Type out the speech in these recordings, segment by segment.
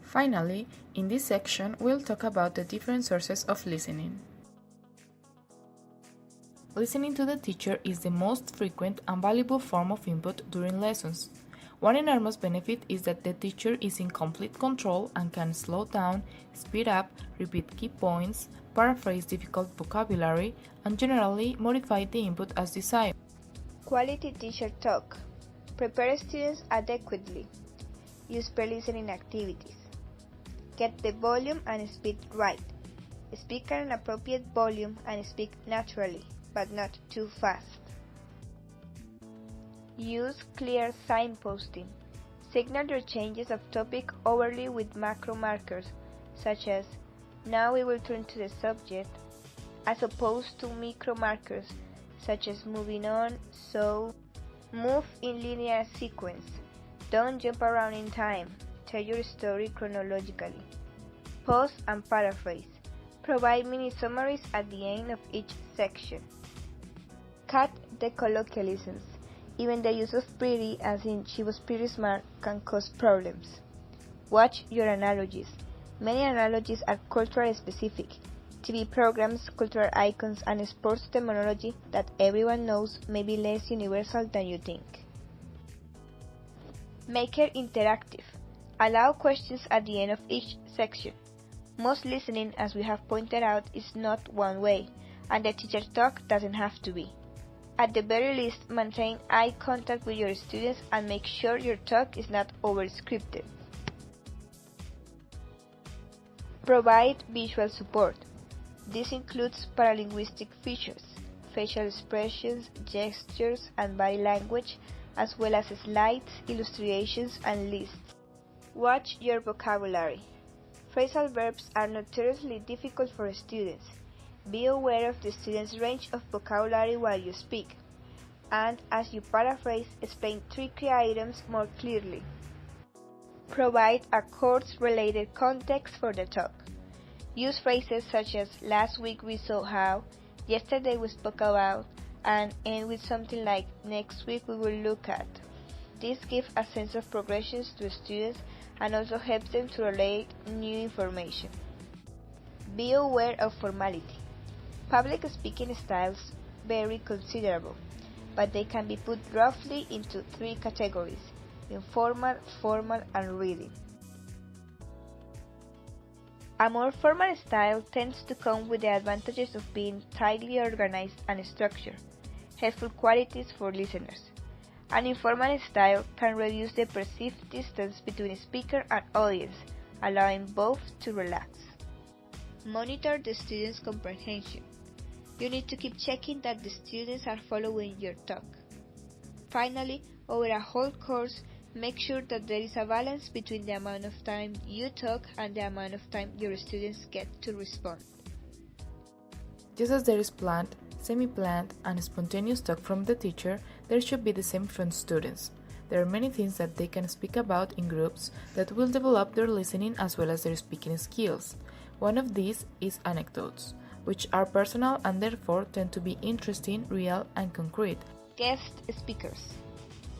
Finally, in this section, we'll talk about the different sources of listening. Listening to the teacher is the most frequent and valuable form of input during lessons. One enormous benefit is that the teacher is in complete control and can slow down, speed up, repeat key points, paraphrase difficult vocabulary, and generally modify the input as desired. Quality teacher talk. Prepare students adequately. Use pre-listening activities. Get the volume and speed right. Speak at an appropriate volume and speak naturally, but not too fast. Use clear signposting. Signal your changes of topic overly with macro markers, such as "Now we will turn to the subject," as opposed to micro markers, such as "Moving on," "So." Move in linear sequence. Don't jump around in time. Tell your story chronologically. Pause and paraphrase. Provide mini summaries at the end of each section. Cut the colloquialisms. Even the use of pretty, as in "she was pretty smart," can cause problems. Watch your analogies. Many analogies are culturally specific. TV programs, cultural icons, and sports terminology that everyone knows may be less universal than you think. Make it interactive. Allow questions at the end of each section. Most listening, as we have pointed out, is not one way, and the teacher talk doesn't have to be. At the very least, maintain eye contact with your students and make sure your talk is not over-scripted. Provide visual support. This includes paralinguistic features, facial expressions, gestures, and body language, as well as slides, illustrations, and lists. Watch your vocabulary. Phrasal verbs are notoriously difficult for students. Be aware of the student's range of vocabulary while you speak, and as you paraphrase, explain tricky items more clearly. Provide a course-related context for the talk. Use phrases such as "last week we saw how," "yesterday we spoke about," and end with something like "next week we will look at." This gives a sense of progression to students and also helps them to relate new information. Be aware of formality. Public speaking styles vary considerably, but they can be put roughly into 3 categories: informal, formal, and reading. A more formal style tends to come with the advantages of being tightly organized and structured, helpful qualities for listeners. An informal style can reduce the perceived distance between speaker and audience, allowing both to relax. Monitor the students' comprehension. You need to keep checking that the students are following your talk. Finally, over a whole course, make sure that there is a balance between the amount of time you talk and the amount of time your students get to respond. Just as there is planned, semi-planned, and spontaneous talk from the teacher, there should be the same from students. There are many things that they can speak about in groups that will develop their listening as well as their speaking skills. One of these is anecdotes, which are personal and therefore tend to be interesting, real, and concrete. Guest speakers.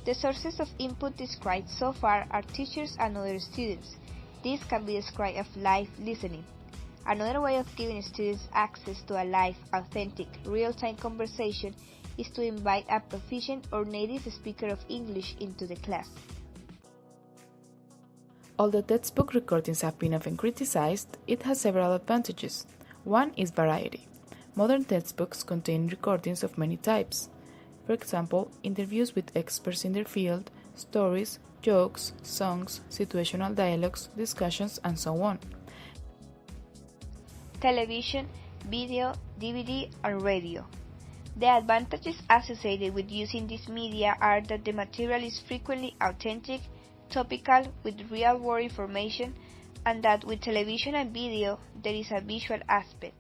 The sources of input described so far are teachers and other students. This can be described as live listening. Another way of giving students access to a live, authentic, real-time conversation is to invite a proficient or native speaker of English into the class. Although textbook recordings have been often criticized, it has several advantages. One is variety. Modern textbooks contain recordings of many types. For example, interviews with experts in their field, stories, jokes, songs, situational dialogues, discussions, and so on. Television, video, DVD, and radio. The advantages associated with using this media are that the material is frequently authentic, topical, with real-world information, and that with television and video there is a visual aspect.